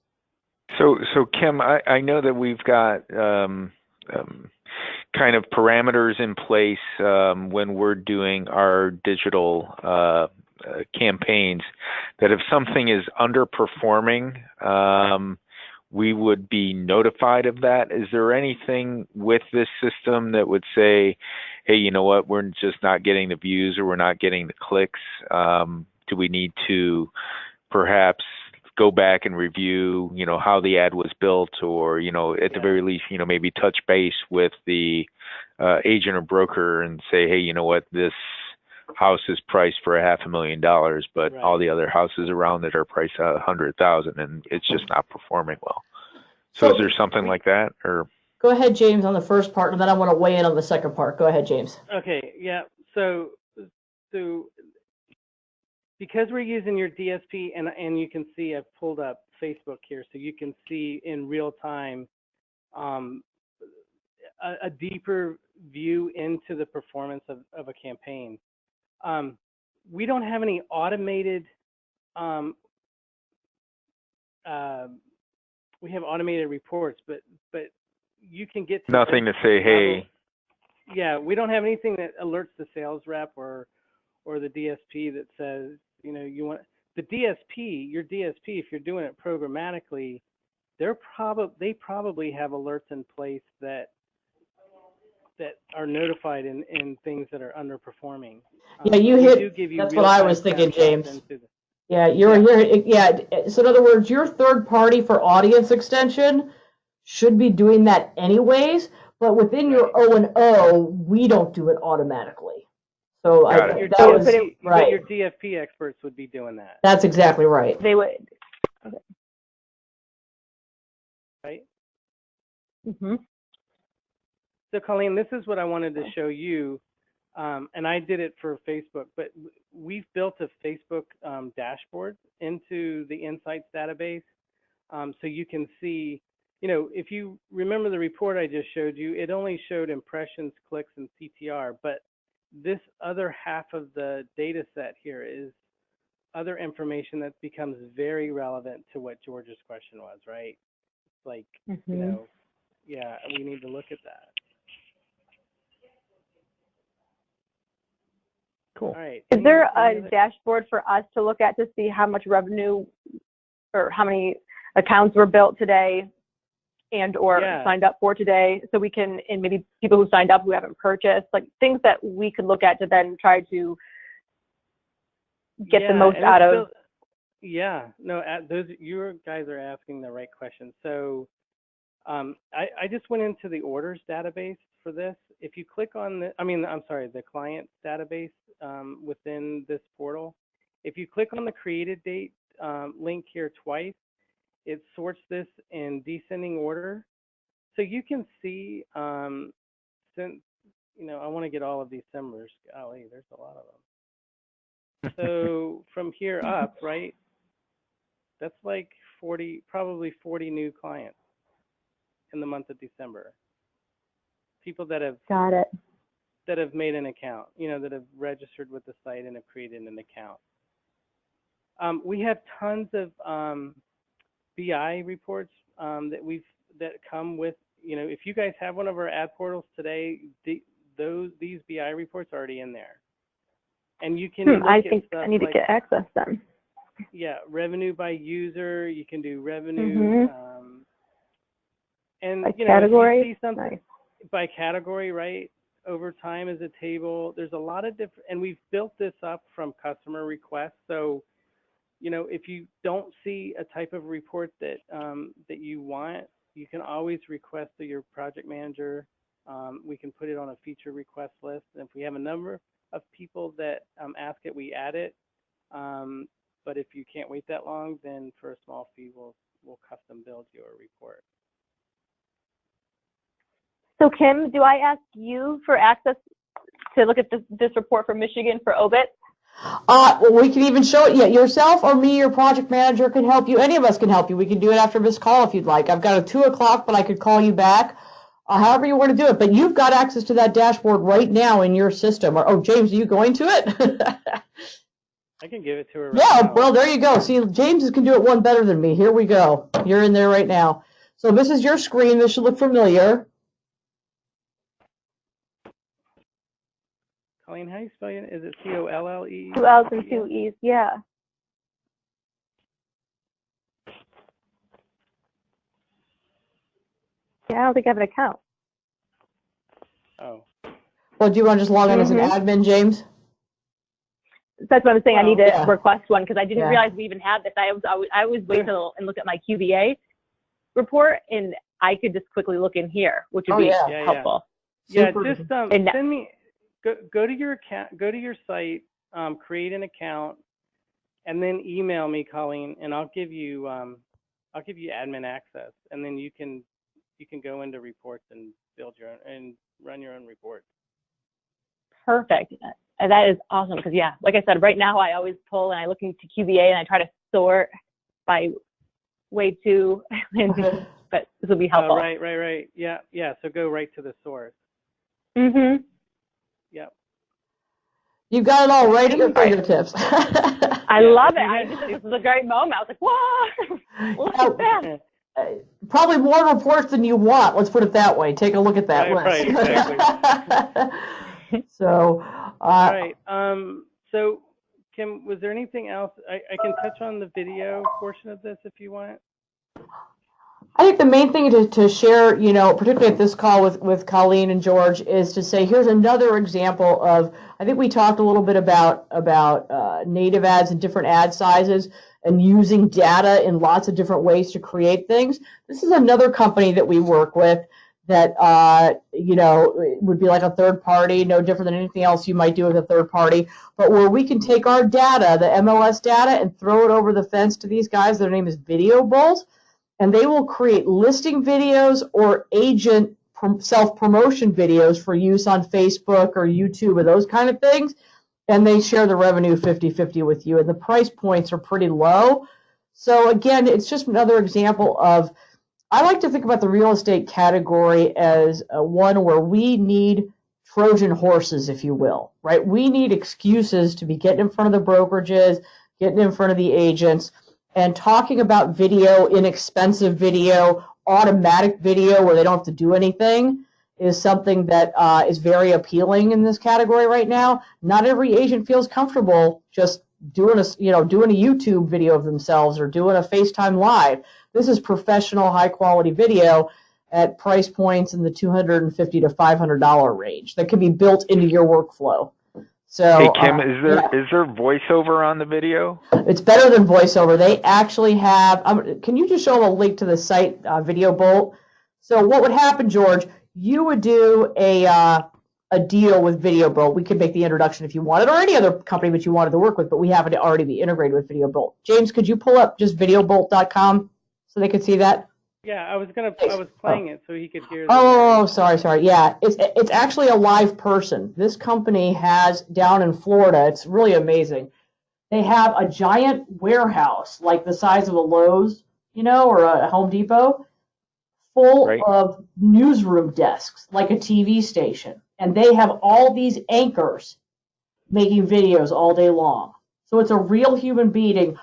So Kim, I know that we've got kind of parameters in place when we're doing our digital campaigns, that if something is underperforming, we would be notified of that. Is there anything with this system that would say, hey, you know what, we're just not getting the views or we're not getting the clicks? Do we need to perhaps go back and review, you know, how the ad was built, or, you know, at the very least, you know, maybe touch base with the agent or broker and say, hey, you know what, this house is priced for $500,000, but all the other houses around it are priced at $100,000, and it's just not performing well. So is there something like that, or? Go ahead, James, on the first part, and then I want to weigh in on the second part. Go ahead, James. Okay, yeah. So because we're using your DSP, and you can see I've pulled up Facebook here, so you can see in real time a deeper view into the performance of a campaign. We don't have any automated, we have automated reports, but you can get to nothing to say, hey. Yeah, we don't have anything that alerts the sales rep or the DSP that says, you know, you want the DSP, your DSP, if you're doing it programmatically, they probably have alerts in place that are notified in things that are underperforming. Yeah, you hit. That's what I was thinking, James. Yeah, you're here. Yeah. So in other words, your third party for audience extension should be doing that anyways, but within your O&O, we don't do it automatically. So your DFP experts would be doing that. That's exactly right. They would. Okay. Right? Mm-hmm. So Colleen, this is what I wanted to show you, and I did it for Facebook, but we've built a Facebook dashboard into the Insights database, so you can see, you know, if you remember the report I just showed you, it only showed impressions, clicks, and CTR, but this other half of the data set here is other information that becomes very relevant to what George's question was, right? It's like, you know, yeah, we need to look at that. Cool. All right. Is there a dashboard for us to look at to see how much revenue or how many accounts were built today and or signed up for today, so we can, and maybe people who signed up who haven't purchased, like things that we could look at to then try to get the most out of? No, you guys are asking the right question. So I just went into the orders database for this. If you click on the client database within this portal, if you click on the created date link here twice, it sorts this in descending order. So you can see, since, you know, I want to get all of these symbols. Golly, there's a lot of them. So from here up, right, That's like 40, probably 40 new clients in the month of December. People that have Got it. made an account, that have registered with the site and have created an account. We have tons of BI reports that come with, if you guys have one of our ad portals today, these BI reports are already in there. And you can I think I need to get access then. Yeah, revenue by user, you can do revenue, and by category. If you see something nice. By category, right? Over time as a table. There's a lot of different, and we've built this up from customer requests. So, if you don't see a type of report that that you want, you can always request to your project manager. We can put it on a feature request list, and if we have a number of people that ask it, we add it. But if you can't wait that long, then for a small fee, we'll custom build you a report. So Kim, do I ask you for access to look at this report from Michigan for OBIT? Well, we can even show it. Yeah, yourself or me, your project manager can help you. Any of us can help you. We can do it after this call if you'd like. I've got a 2 o'clock, but I could call you back. However you want to do it. But you've got access to that dashboard right now in your system. Oh, James, are you going to it? I can give it to her right now. now. Well, there you go. See, James can do it one better than me. Here we go. You're in there right now. So this is your screen. This should look familiar. Colleen, how do you spell it? Is it C-O-L-L-E? 2 L's and 2 E's, yeah. Yeah, I don't think I have an account. Oh. Well, do you want to just log in as an admin, James? That's what I'm saying. I need to yeah. request one because I didn't realize we even had this. I always wait till and look at my QVA report, and I could just quickly look in here, which would be helpful. Yeah, just send me. Go to your account. Go to your site. Create an account, and then email me, Colleen, and I'll give you admin access, and then you can go into reports and build your own and run your own reports. Perfect. And that is awesome because like I said, right now I always pull and I look into QVA and I try to sort by way to, but this will be helpful. Right. Yeah. So go right to the source. Mhm. Yep. You've got it all right at your fingertips. I love it. This is a great moment. I was like, whoa, look at that. Probably more reports than you want. Let's put it that way. Take a look at that list. Right, exactly. So. All right. So, Kim, was there anything else? I can touch on the video portion of this if you want. I think the main thing to share, particularly at this call with Colleen and George, is to say here's another example of. I think we talked a little bit about native ads and different ad sizes and using data in lots of different ways to create things. This is another company that we work with that would be like a third party, no different than anything else you might do with a third party, but where we can take our data, the MLS data, and throw it over the fence to these guys. Their name is Video Bulls. And they will create listing videos or agent self-promotion videos for use on Facebook or YouTube or those kind of things. And they share the revenue 50-50 with you. And the price points are pretty low. So again, it's just another example of, I like to think about the real estate category as one where we need Trojan horses, if you will, right? We need excuses to be getting in front of the brokerages, getting in front of the agents, and talking about video, inexpensive video, automatic video where they don't have to do anything is something that is very appealing in this category right now. Not every agent feels comfortable just doing a YouTube video of themselves or doing a FaceTime Live. This is professional, high quality video at price points in the $250 to $500 range that can be built into your workflow. So, hey Kim, is there voiceover on the video? It's better than voiceover. They actually have. Can you just show them a link to the site, Video Bolt? So what would happen, George? You would do a deal with Video Bolt. We could make the introduction if you wanted, or any other company that you wanted to work with, but we happen to already be integrated with Video Bolt. James, could you pull up just videobolt.com so they could see that? Yeah, I was playing it so he could hear. Sorry. Yeah, it's actually a live person. This company has down in Florida. It's really amazing. They have a giant warehouse, like the size of a Lowe's, or a Home Depot, full Right. of newsroom desks, like a TV station. And they have all these anchors making videos all day long. So it's a real human being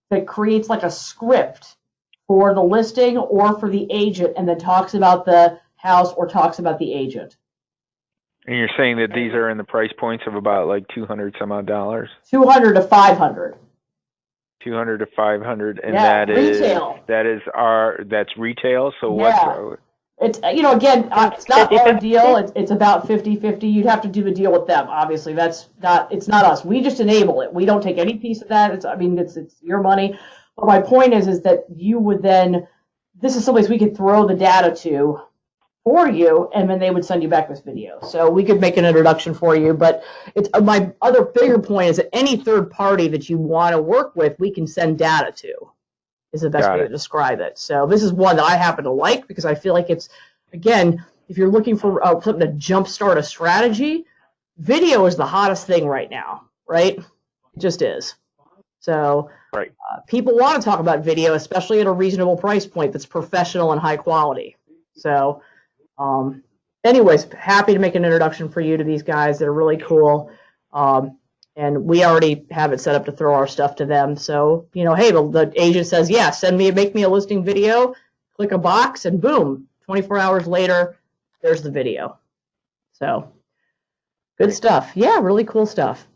that creates like a script for the listing or for the agent, and then talks about the house or talks about the agent. And you're saying that these are in the price points of about like $200 some odd dollars? $200 to $500. 200 to 500, and Yeah, retail. That's retail. So Yeah. It's, again, it's not our deal. It's about 50-50. You'd have to do the deal with them. Obviously, it's not us. We just enable it. We don't take any piece of that. It's your money. But my point is that you would then, this is someplace we could throw the data to for you, and then they would send you back this video. So we could make an introduction for you. But it's my other bigger point is that any third party that you want to work with, we can send data to. Is the best way to describe it. So this is one that I happen to like because I feel like it's, again, if you're looking for something to jumpstart a strategy, video is the hottest thing right now, right? It just is. So right. People want to talk about video, especially at a reasonable price point that's professional and high quality. So anyways, happy to make an introduction for you to these guys. They're really cool. And we already have it set up to throw our stuff to them. So, hey, the agent says, yeah, make me a listing video, click a box, and boom, 24 hours later, there's the video. So, good stuff. Yeah, really cool stuff.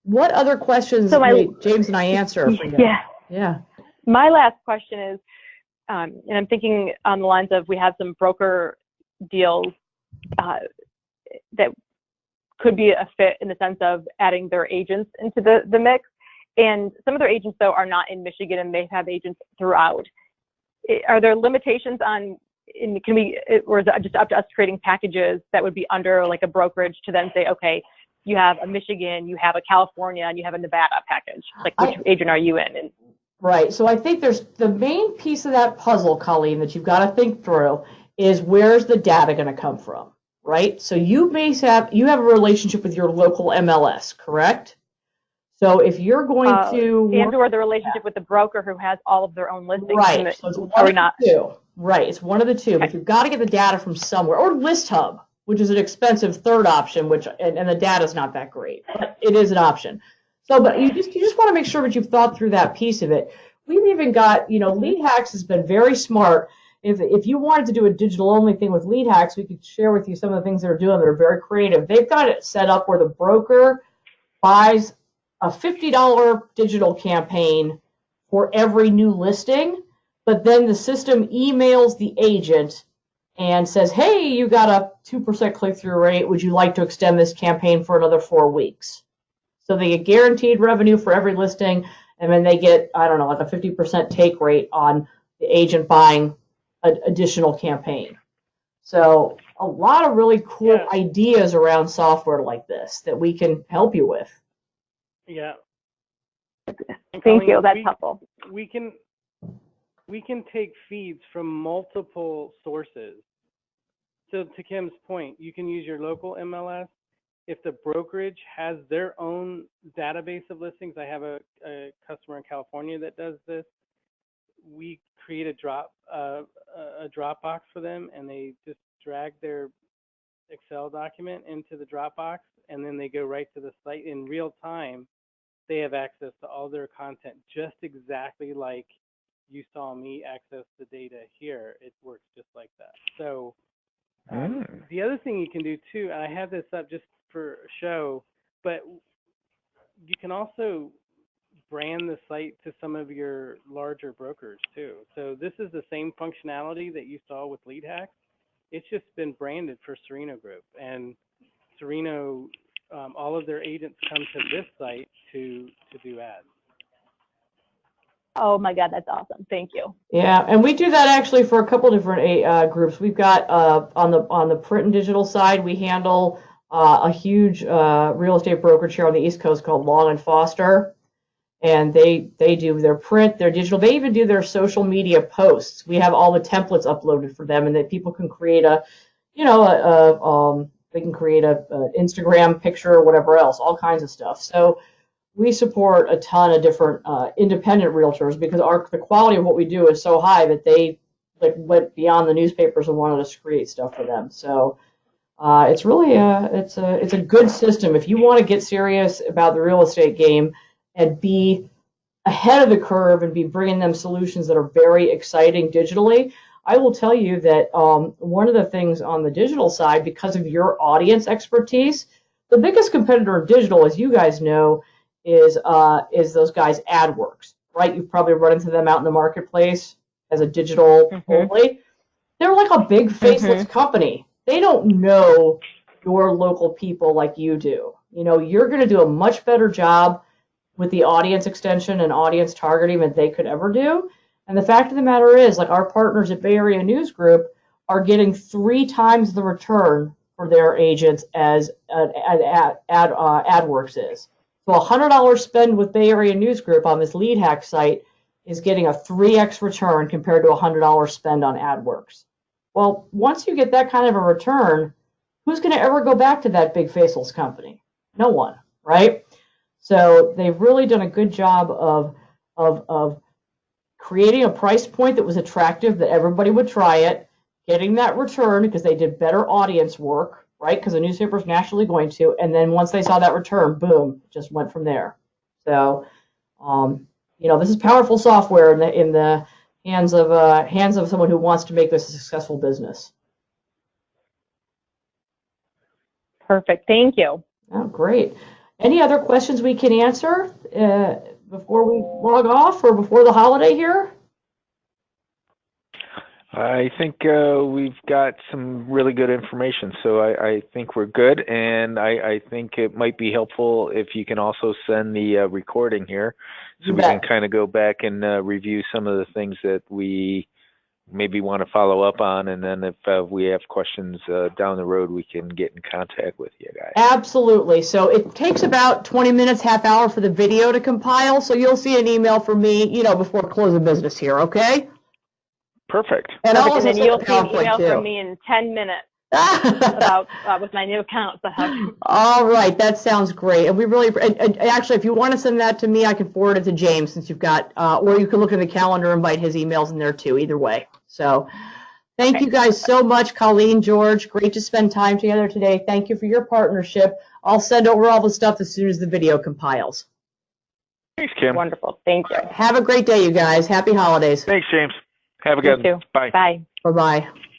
What other questions did James and I answer for you? Yeah. My last question is, and I'm thinking on the lines of we have some broker deals that could be a fit in the sense of adding their agents into the mix. And some of their agents, though, are not in Michigan, and they have agents throughout. Are there limitations on, or is it just up to us creating packages that would be under like a brokerage to then say, okay, you have a Michigan, you have a California, and you have a Nevada package? Like, which agent are you in? Right. So I think there's the main piece of that puzzle, Colleen, that you've got to think through is where's the data going to come from? Right? So you have a relationship with your local MLS, correct? So if you're going to or the relationship with the broker who has all of their own listings, right? So it's one of the two. Right, it's one of the two. Okay. But you've got to get the data from somewhere, or ListHub, which is an expensive third option, and the data's not that great, but it is an option. So, but you just want to make sure that you've thought through that piece of it. We've even got, Lead Hacks has been very smart. If you wanted to do a digital-only thing with Lead Hacks, we could share with you some of the things they're doing that are very creative. They've got it set up where the broker buys a $50 digital campaign for every new listing, but then the system emails the agent and says, hey, you got a 2% click-through rate. Would you like to extend this campaign for another 4 weeks? So they get guaranteed revenue for every listing, and then they get, like a 50% take rate on the agent buying an additional campaign. So a lot of really cool ideas around software like this that we can help you with. Yeah. Thank you. That's helpful. We can take feeds from multiple sources. So to Kim's point, you can use your local MLS. If the brokerage has their own database of listings, I have a customer in California that does this. We create a Dropbox for them, and they just drag their Excel document into the Dropbox, and then they go right to the site in real time. They have access to all their content, just exactly like you saw me access the data here. It works just like that. So the other thing you can do too, and I have this up just for show, but you can also brand the site to some of your larger brokers too. So this is the same functionality that you saw with Lead Hacks. It's just been branded for Sereno Group, and Sereno, all of their agents come to this site to do ads. Oh my God, that's awesome! Thank you. Yeah, and we do that actually for a couple different groups. We've got on the print and digital side, we handle a huge real estate brokerage here on the East Coast called Long and Foster, and they do their print, their digital. They even do their social media posts. We have all the templates uploaded for them, and that people can create they can create an Instagram picture or whatever else, all kinds of stuff. So we support a ton of different independent realtors because the quality of what we do is so high that they went beyond the newspapers and wanted us to create stuff for them. So it's really it's a good system if you want to get serious about the real estate game and be ahead of the curve and be bringing them solutions that are very exciting digitally. I will tell you that one of the things on the digital side, because of your audience expertise, the biggest competitor in digital, as you guys know, is those guys AdWorks, right? You've probably run into them out in the marketplace as a digital only. They're like a big faceless company. They don't know your local people like you do. You know, you're going to do a much better job with the audience extension and audience targeting than they could ever do. And the fact of the matter is, like, our partners at Bay Area News Group are getting 3 times the return for their agents as AdWorks is. So a $100 spend with Bay Area News Group on this lead hack site is getting a 3x return compared to a $100 spend on AdWorks. Well, once you get that kind of a return, who's going to ever go back to that big faceless company? No one, right? So they've really done a good job of creating a price point that was attractive, that everybody would try it, getting that return because they did better audience work, right? Because the newspaper's naturally going to, and then once they saw that return, boom, just went from there. So, you know, this is powerful software in the hands of someone who wants to make this a successful business. Perfect. Thank you. Oh, great. Any other questions we can answer before we log off or before the holiday here? I think we've got some really good information, so I think we're good, and I think it might be helpful if you can also send the recording here so we can kind of go back and review some of the things that we maybe want to follow up on, and then if we have questions down the road, we can get in contact with you guys. Absolutely. So it takes about 20 minutes, half hour for the video to compile, so you'll see an email from me, you know, before close of business here, okay? Perfect. And then you'll see an email from me in 10 minutes about with my new account. All right, that sounds great. And we really, and actually, if you want to send that to me, I can forward it to James since you've got, or you can look in the calendar and invite his emails in there too, either way. So thank you guys so much, Colleen, George. Great to spend time together today. Thank you for your partnership. I'll send over all the stuff as soon as the video compiles. Thanks, Kim. Wonderful. Thank you. Have a great day, you guys. Happy holidays. Thanks, James. Have a good one. Bye. Bye-bye.